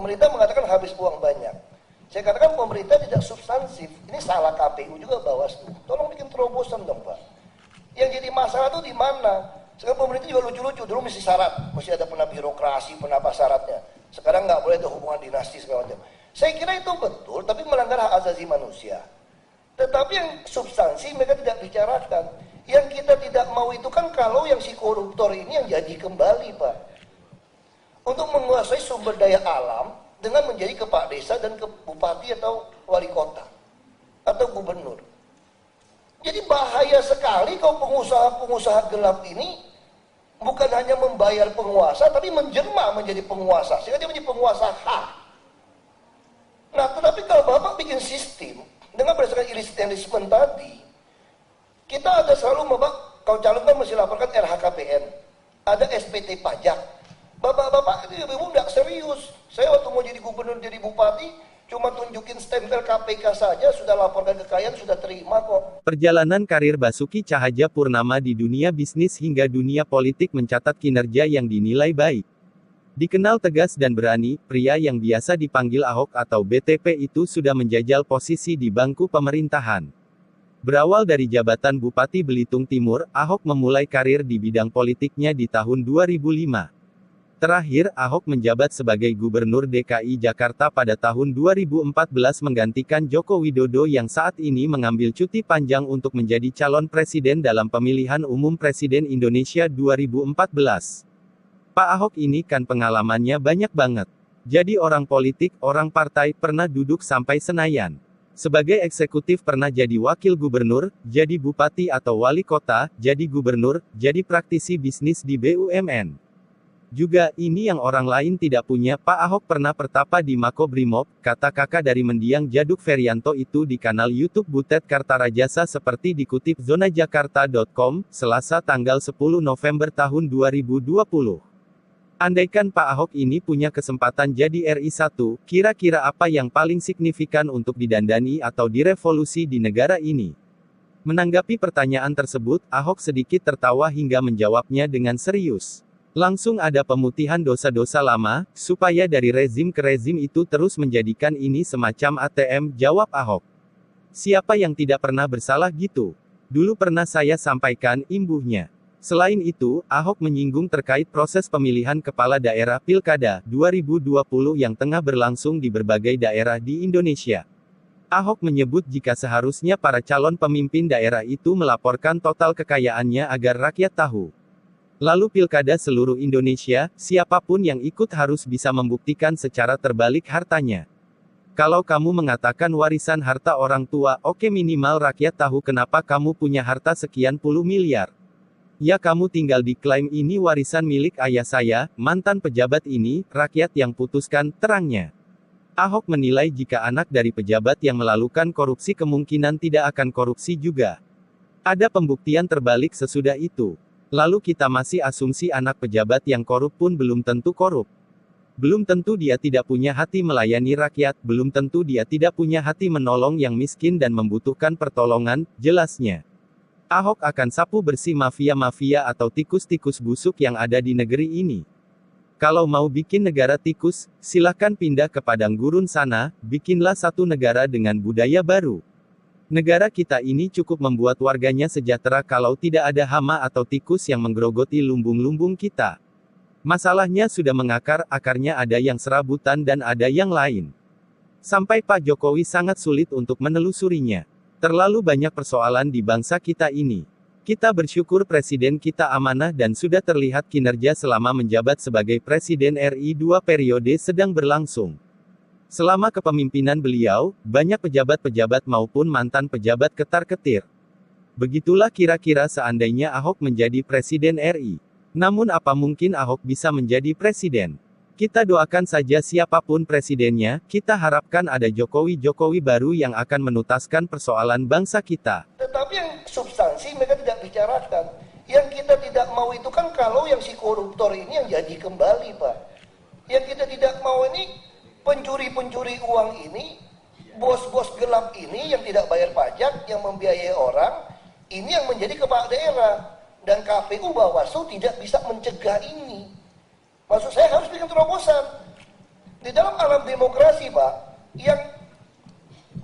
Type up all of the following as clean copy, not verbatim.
Pemerintah mengatakan habis uang banyak. Saya katakan pemerintah tidak substansif. Ini salah KPU juga, Bawaslu. Tolong bikin terobosan dong, Pak. Yang jadi masalah itu di mana? Sekarang pemerintah juga lucu-lucu. Dulu mesti syarat, mesti ada pernah birokrasi, pernah apa syaratnya. Sekarang nggak boleh ada hubungan dinasti segala macam. Saya kira itu betul, tapi melanggar hak asasi manusia. Tetapi yang substansi mereka tidak bicarakan. Yang kita tidak mau itu kan kalau yang si koruptor ini yang jadi kembali, Pak. Untuk menguasai sumber daya alam dengan menjadi kepala desa dan ke bupati atau wali kota atau gubernur. Jadi bahaya sekali kalau pengusaha-pengusaha gelap ini bukan hanya membayar penguasa tapi menjelma menjadi penguasa sehingga dia menjadi penguasa hak. Nah, tetapi kalau Bapak bikin sistem dengan berdasarkan illicit enrichment tadi, kita ada selalu kalau calon kan mesti laporkan RHKPN, ada SPT pajak. Bapak-bapak ibu tidak serius. Saya waktu mau jadi gubernur, jadi bupati, cuma tunjukin stempel KPK saja, sudah laporkan kekayaan, sudah terima kok. Perjalanan karir Basuki Cahayapurnama di dunia bisnis hingga dunia politik mencatat kinerja yang dinilai baik. Dikenal tegas dan berani, pria yang biasa dipanggil Ahok atau BTP itu sudah menjajal posisi di bangku pemerintahan. Berawal dari jabatan Bupati Belitung Timur, Ahok memulai karir di bidang politiknya di tahun 2005. Terakhir, Ahok menjabat sebagai Gubernur DKI Jakarta pada tahun 2014 menggantikan Joko Widodo yang saat ini mengambil cuti panjang untuk menjadi calon presiden dalam pemilihan umum Presiden Indonesia 2014. Pak Ahok ini kan pengalamannya banyak banget. Jadi orang politik, orang partai, pernah duduk sampai Senayan. Sebagai eksekutif pernah jadi wakil gubernur, jadi bupati atau wali kota, jadi gubernur, jadi praktisi bisnis di BUMN. Juga, ini yang orang lain tidak punya, Pak Ahok pernah pertapa di Makobrimob, kata kakak dari mendiang Jaduk Ferianto itu di kanal YouTube Butet Kartarajasa seperti dikutip zonajakarta.com, Selasa tanggal 10 November tahun 2020. Andaikan Pak Ahok ini punya kesempatan jadi RI1, kira-kira apa yang paling signifikan untuk didandani atau direvolusi di negara ini? Menanggapi pertanyaan tersebut, Ahok sedikit tertawa hingga menjawabnya dengan serius. Langsung ada pemutihan dosa-dosa lama, supaya dari rezim ke rezim itu terus menjadikan ini semacam ATM, jawab Ahok. Siapa yang tidak pernah bersalah gitu? Dulu pernah saya sampaikan, imbuhnya. Selain itu, Ahok menyinggung terkait proses pemilihan kepala daerah Pilkada 2020 yang tengah berlangsung di berbagai daerah di Indonesia. Ahok menyebut jika seharusnya para calon pemimpin daerah itu melaporkan total kekayaannya agar rakyat tahu. Lalu pilkada seluruh Indonesia, siapapun yang ikut harus bisa membuktikan secara terbalik hartanya. Kalau kamu mengatakan warisan harta orang tua, oke minimal rakyat tahu kenapa kamu punya harta sekian puluh miliar. Ya kamu tinggal diklaim ini warisan milik ayah saya, mantan pejabat ini, rakyat yang putuskan, terangnya. Ahok menilai jika anak dari pejabat yang melakukan korupsi kemungkinan tidak akan korupsi juga. Ada pembuktian terbalik sesudah itu. Lalu kita masih asumsi anak pejabat yang korup pun belum tentu korup. Belum tentu dia tidak punya hati melayani rakyat, belum tentu dia tidak punya hati menolong yang miskin dan membutuhkan pertolongan, jelasnya. Ahok akan sapu bersih mafia-mafia atau tikus-tikus busuk yang ada di negeri ini. Kalau mau bikin negara tikus, silahkan pindah ke padang gurun sana, bikinlah satu negara dengan budaya baru. Negara kita ini cukup membuat warganya sejahtera kalau tidak ada hama atau tikus yang menggerogoti lumbung-lumbung kita. Masalahnya sudah mengakar, akarnya ada yang serabutan dan ada yang lain. Sampai Pak Jokowi sangat sulit untuk menelusurinya. Terlalu banyak persoalan di bangsa kita ini. Kita bersyukur presiden kita amanah dan sudah terlihat kinerja selama menjabat sebagai Presiden RI 2 periode sedang berlangsung. Selama kepemimpinan beliau, banyak pejabat-pejabat maupun mantan pejabat ketar-ketir. Begitulah kira-kira seandainya Ahok menjadi Presiden RI. Namun apa mungkin Ahok bisa menjadi presiden? Kita doakan saja siapapun presidennya, kita harapkan ada Jokowi-Jokowi baru yang akan menuntaskan persoalan bangsa kita. Tetapi yang substansi mereka tidak bicarakan. Yang kita tidak mau itu kan kalau yang si koruptor ini yang jadi kembali, Pak. Yang kita tidak mau ini pencuri-pencuri uang ini, bos-bos gelap ini yang tidak bayar pajak, yang membiayai orang, ini yang menjadi kepala daerah. Dan KPU Bawaslu tidak bisa mencegah ini. Maksud saya harus bikin terobosan. Di dalam alam demokrasi, Pak, yang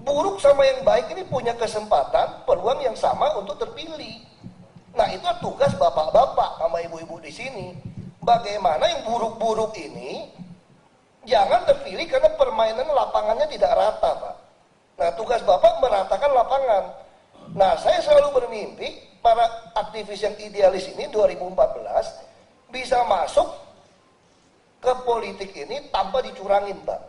buruk sama yang baik ini punya kesempatan, peluang yang sama untuk terpilih. Nah, itu tugas bapak-bapak sama ibu-ibu di sini. Bagaimana yang buruk-buruk ini jangan terpilih karena permainan lapangannya tidak rata, Pak. Nah, tugas bapak meratakan lapangan. Nah, saya selalu bermimpi para aktivis yang idealis ini 2014 bisa masuk ke politik ini tanpa dicurangin, Pak.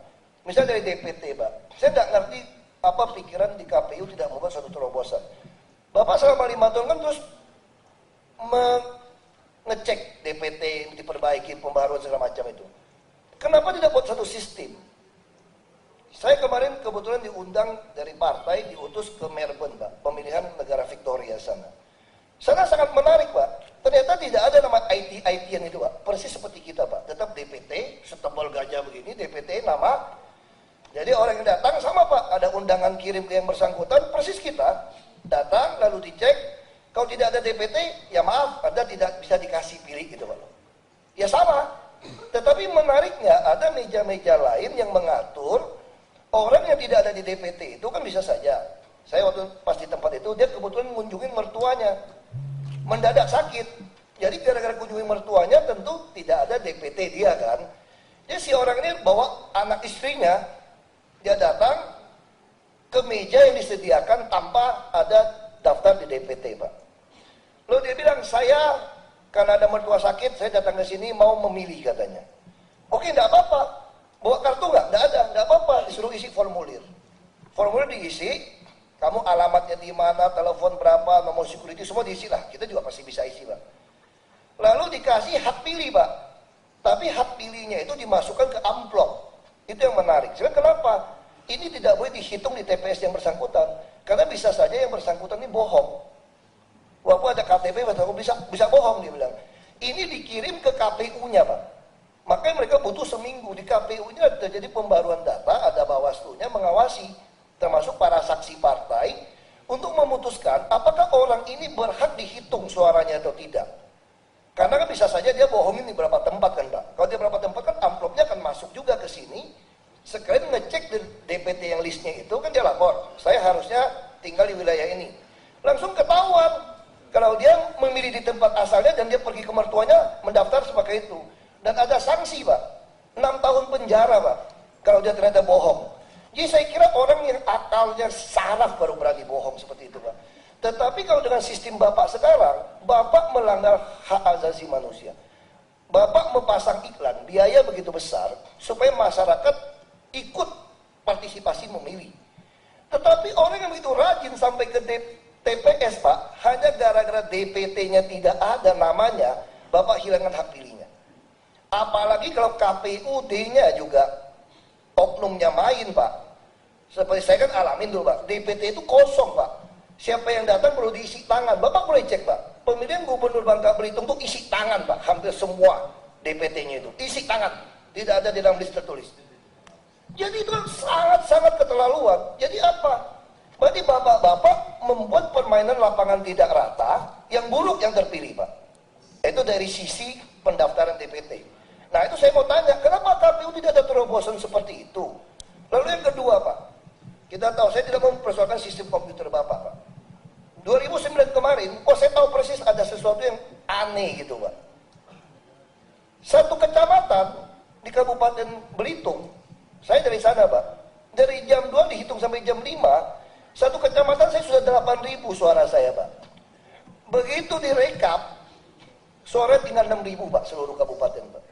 Misalnya dari DPT, Pak. Saya tidak ngerti apa pikiran di KPU tidak membuat suatu terobosan. Bapak selama 5 tahun kan terus mengecek DPT, diperbaiki, pembaruan segala macam itu. Kenapa tidak buat satu sistem? Saya kemarin kebetulan diundang dari partai, diutus ke Melbourne, Pak, pemilihan negara Victoria sana. Sana sangat menarik, Pak. Ternyata tidak ada nama IT-IT-an itu, Pak. Persis seperti kita, Pak. Tetap DPT, setebal gajah begini, DPT nama. Jadi orang yang datang sama, Pak. Ada undangan kirim ke yang bersangkutan, persis kita. Datang, lalu dicek. Kalau tidak ada DPT, ya maaf, Anda tidak bisa dikasih pilih gitu, Pak. Ya sama. Tetapi menariknya, ada meja-meja lain yang mengatur orang yang tidak ada di DPT itu kan bisa saja. Saya waktu pas di tempat itu, dia kebetulan mengunjungi mertuanya. Mendadak sakit. Jadi gara-gara kunjungi mertuanya tentu tidak ada DPT dia kan. Jadi si orang ini bawa anak istrinya, dia datang ke meja yang disediakan tanpa ada daftar di DPT, Pak. Lalu dia bilang, saya karena ada mertua sakit, saya datang ke sini mau memilih katanya. Oke, enggak apa-apa. Bawa kartu enggak ada, enggak apa-apa, disuruh isi formulir. Formulir diisi, kamu alamatnya di mana, telepon berapa, nomor security, semua diisi lah. Kita juga pasti bisa isi, Pak. Lalu dikasih hak pilih, Pak. Tapi hak pilihnya itu dimasukkan ke amplop. Itu yang menarik. Sebenarnya kenapa? Ini tidak boleh dihitung di TPS yang bersangkutan. Karena bisa saja yang bersangkutan ini bohong. Walaupun ada KTP, bisa bohong, dia bilang. Ini dikirim ke KPU-nya, Pak. Makanya mereka butuh seminggu. Di KPU-nya terjadi pembaruan data, ada Bawaslu-nya mengawasi, termasuk para saksi partai, untuk memutuskan apakah orang ini berhak dihitung suaranya atau tidak. Karena kan bisa saja dia bohongin di beberapa tempat kan, Pak. Kalau di beberapa tempat kan amplopnya akan masuk juga ke sini. Sekalian ngecek di DPT yang listnya itu kan dia lapor. Saya harusnya tinggal di wilayah ini. Langsung ketahuan. Kalau dia memilih di tempat asalnya dan dia pergi ke mertuanya mendaftar sebagai itu. Dan ada sanksi, Pak. 6 tahun penjara, Pak. Kalau dia ternyata bohong. Jadi saya kira orang yang akalnya saraf baru berani bohong seperti itu, Pak. Tetapi kalau dengan sistem Bapak sekarang, Bapak melanggar hak asasi manusia. Bapak mempasang iklan, biaya begitu besar, supaya masyarakat ikut partisipasi memilih. Tetapi orang yang begitu rajin sampai ke TPS, Pak, hanya gara-gara DPT-nya tidak ada namanya, Bapak hilangkan hak pilihnya. Apalagi kalau KPUD-nya juga oknumnya main, Pak. Seperti saya kan alamin dulu, Pak. DPT itu kosong, Pak. Siapa yang datang perlu diisi tangan. Bapak boleh cek, Pak. Pemilihan Gubernur Bangka Belitung itu isi tangan, Pak. Hampir semua DPT-nya itu. Isi tangan. Tidak ada di dalam list tertulis. Jadi itu sangat-sangat keterlaluan. Jadi apa? Berarti bapak-bapak membuat permainan lapangan tidak rata, yang buruk yang terpilih, Pak. Itu dari sisi pendaftaran DPT. Nah itu saya mau tanya, kenapa KPU tidak ada terobosan seperti itu? Lalu yang kedua, Pak, kita tahu, saya tidak mempersoalkan sistem komputer Bapak, Pak. 2009 kemarin, saya tahu persis ada sesuatu yang aneh gitu, Pak. Satu kecamatan di Kabupaten Belitung, saya dari sana, Pak. Dari jam 2 dihitung sampai jam 5, satu kecamatan saya sudah 8.000 suara saya, Pak. Begitu direkap, suara tinggal 6.000, Pak, seluruh kabupaten, Pak.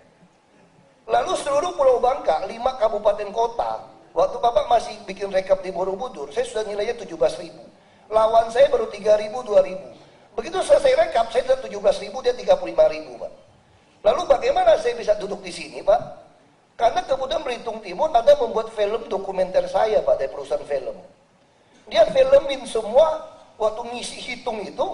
Lalu seluruh Pulau Bangka, 5 kabupaten kota, waktu Bapak masih bikin rekap di Borobudur, saya sudah nilainya 17.000. Lawan saya baru 3.000, 2.000. Begitu selesai rekap, saya sudah 17.000, dia 35.000, Pak. Lalu bagaimana saya bisa duduk di sini, Pak? Karena kemudian Belitung Timur ada membuat film dokumenter saya, Pak, dari perusahaan film. Dia filmin semua, waktu ngisi hitung itu,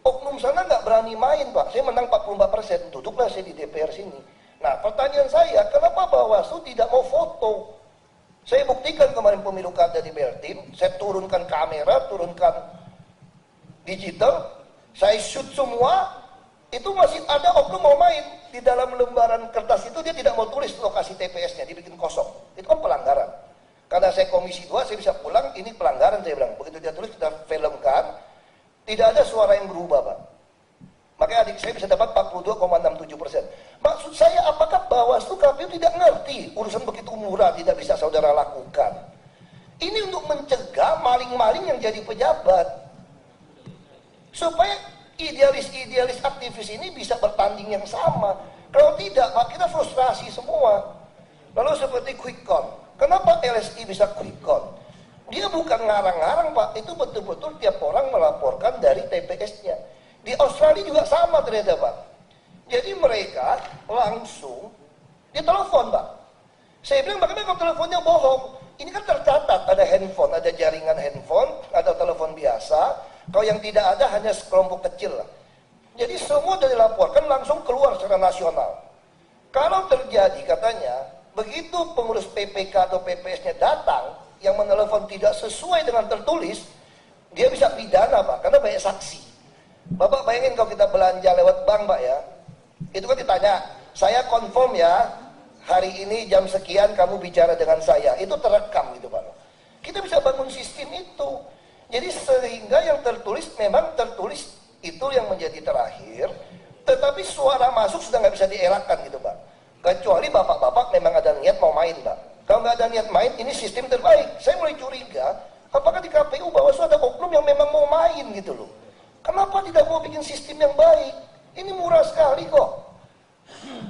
oknum sana nggak berani main, Pak. Saya menang 44%, duduklah saya di DPR sini. Nah, pertanyaan saya, kenapa Bawaslu tidak mau foto? Saya buktikan kemarin pemilu kada di Beltim, saya turunkan kamera, turunkan digital, saya shoot semua, itu masih ada oknum mau main di dalam lembaran kertas itu, dia tidak mau tulis lokasi TPS-nya, dibikin kosong. Itu kan pelanggaran. Karena saya komisi 2, saya bisa pulang, ini pelanggaran saya bilang. Begitu dia tulis, kita filmkan, tidak ada suara yang berubah, Pak. Makanya adik saya bisa dapat 42,67%. Maksud saya, apakah Bawaslu KPU tidak ngerti urusan begitu murah tidak bisa saudara lakukan? Ini untuk mencegah maling-maling yang jadi pejabat. Supaya idealis-idealis aktivis ini bisa bertanding yang sama. Kalau tidak, Pak, kita frustrasi semua. Lalu seperti quick count. Kenapa LSI bisa quick count? Dia bukan ngarang-ngarang, Pak. Itu betul-betul tiap orang melaporkan dari TPS-nya. Di Australia juga sama ternyata, Pak. Jadi mereka langsung ditelepon, Pak. Saya bilang, bagaimana kalau teleponnya bohong? Ini kan tercatat, ada handphone, ada jaringan handphone, ada telepon biasa. Kalau yang tidak ada hanya sekelompok kecil lah. Jadi semua sudah dilaporkan langsung keluar secara nasional. Kalau terjadi katanya, begitu pengurus PPK atau PPS-nya datang, yang menelepon tidak sesuai dengan tertulis, dia bisa pidana, Pak, karena banyak saksi. Bapak bayangin kalau kita belanja lewat bank, Pak, ya, itu kan ditanya, saya confirm ya, hari ini jam sekian kamu bicara dengan saya, itu terekam gitu, Pak. Kita bisa bangun sistem itu. Jadi sehingga yang tertulis memang tertulis itu yang menjadi terakhir, tetapi suara masuk sudah nggak bisa dielakkan gitu, Pak. Kecuali bapak-bapak memang ada niat mau main, Pak. Kalau nggak ada niat main, ini sistem terbaik. Saya mulai curiga, apakah di KPU Bawaslu ada oknum yang memang mau main gitu loh. Kenapa tidak mau bikin sistem yang baik? Ini murah sekali kok.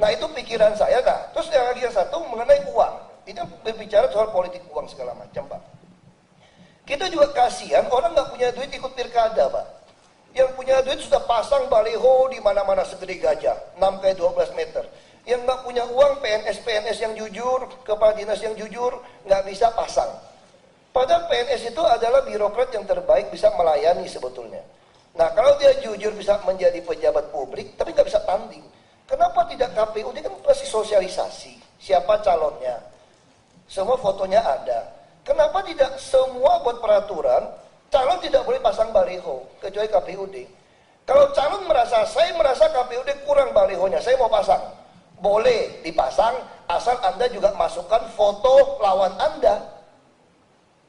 Nah itu pikiran saya. Nah, terus yang lagi yang satu mengenai uang. Ini berbicara soal politik uang segala macam, Pak. Kita juga kasihan orang nggak punya duit ikut pilkada, Pak. Yang punya duit sudah pasang baliho di mana-mana segede gajah, 6x12 meter. Yang nggak punya uang, PNS yang jujur, kepala dinas yang jujur, nggak bisa pasang. Padahal PNS itu adalah birokrat yang terbaik, bisa melayani sebetulnya. Nah kalau dia jujur bisa menjadi pejabat publik, tapi nggak bisa tanding. Kenapa tidak KPU? Dia kan pasti sosialisasi, siapa calonnya, semua fotonya ada. Kenapa tidak semua buat peraturan, calon tidak boleh pasang baliho, kecuali KPUD. Kalau calon merasa, saya merasa KPUD kurang balihonya, saya mau pasang. Boleh dipasang, asal Anda juga masukkan foto lawan Anda.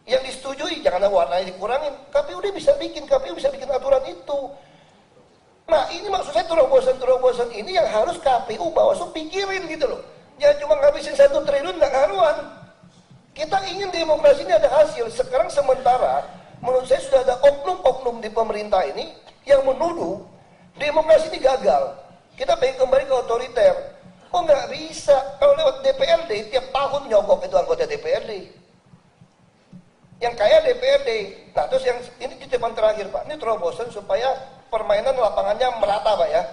Yang disetujui, jangan warnanya dikurangin. KPUD bisa bikin, KPU bisa bikin aturan itu. Nah ini maksud saya terobosan-terobosan ini yang harus KPU Bawaslu pikirin gitu loh. Jangan cuma ngabisin 1 triliun nggak ngaruhan. Kita ingin demokrasi ini ada hasil. Sekarang sementara, menurut saya sudah ada oknum-oknum di pemerintah ini yang menuduh demokrasi ini gagal. Kita pengen kembali ke otoriter. Oh nggak bisa. Kalau lewat DPRD, tiap tahun nyogok itu anggota DPRD. Yang kaya DPRD. Nah terus yang ini di depan terakhir, Pak. Ini terobosan supaya permainan lapangannya merata, Pak ya.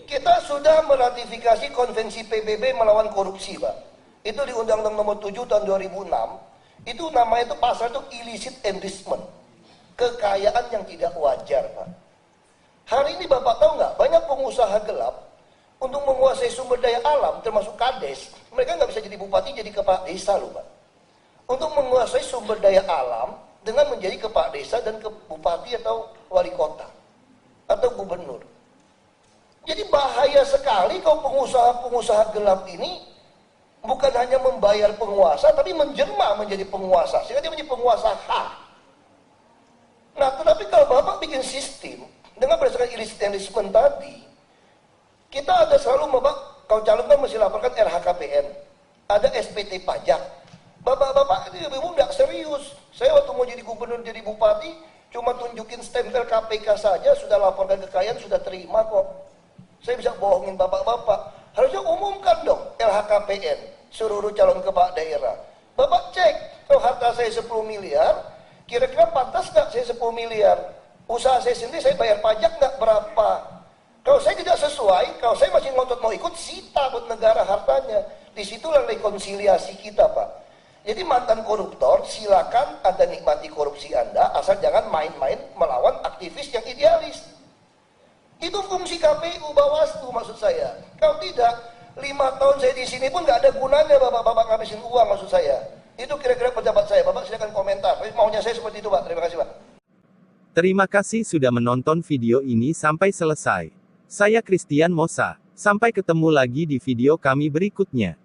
Kita sudah meratifikasi konvensi PBB melawan korupsi, Pak. Itu di Undang-Undang Nomor 7 tahun 2006, itu namanya itu pasal itu illicit enrichment, kekayaan yang tidak wajar, Pak. Hari ini Bapak tahu nggak, banyak pengusaha gelap untuk menguasai sumber daya alam, termasuk kades, mereka nggak bisa jadi bupati, jadi kepala desa loh, Pak. Untuk menguasai sumber daya alam dengan menjadi kepala desa dan ke bupati atau wali kota atau gubernur. Jadi bahaya sekali kalau pengusaha-pengusaha gelap ini bukan hanya membayar penguasa, tapi menjelma menjadi penguasa, sehingga dia menjadi penguasa hak. Nah, tetapi kalau Bapak bikin sistem dengan berdasarkan illicit enrichment tadi, kita ada selalu Bapak, kalau calon kan mesti laporkan LHKPN, ada SPT pajak. Bapak-bapak ini ibu nggak serius. Saya waktu mau jadi gubernur, jadi bupati, cuma tunjukin stempel KPK saja, sudah laporkan kekayaan, sudah terima kok. Saya bisa bohongin bapak-bapak. Harusnya umumkan dong LHKPN seluruh calon kepala daerah. Bapak cek, kalau harta saya 10 miliar, kira-kira pantas nggak saya 10 miliar? Usaha saya sendiri saya bayar pajak nggak berapa? Kalau saya tidak sesuai, kalau saya masih ngotot mau ikut, sita buat negara hartanya. Disitulah rekonsiliasi kita, Pak. Jadi mantan koruptor, silakan Anda nikmati korupsi Anda, asal jangan main-main melawan aktivis yang idealis. Itu fungsi KPU Bawaslu maksud saya. Kalau tidak, 5 tahun saya di sini pun nggak ada gunanya bapak-bapak ngabisin uang maksud saya. Itu kira-kira pendapat saya. Bapak silakan komentar. Maunya saya seperti itu, Pak. Terima kasih, Pak. Terima kasih sudah menonton video ini sampai selesai. Saya Christian Mosa. Sampai ketemu lagi di video kami berikutnya.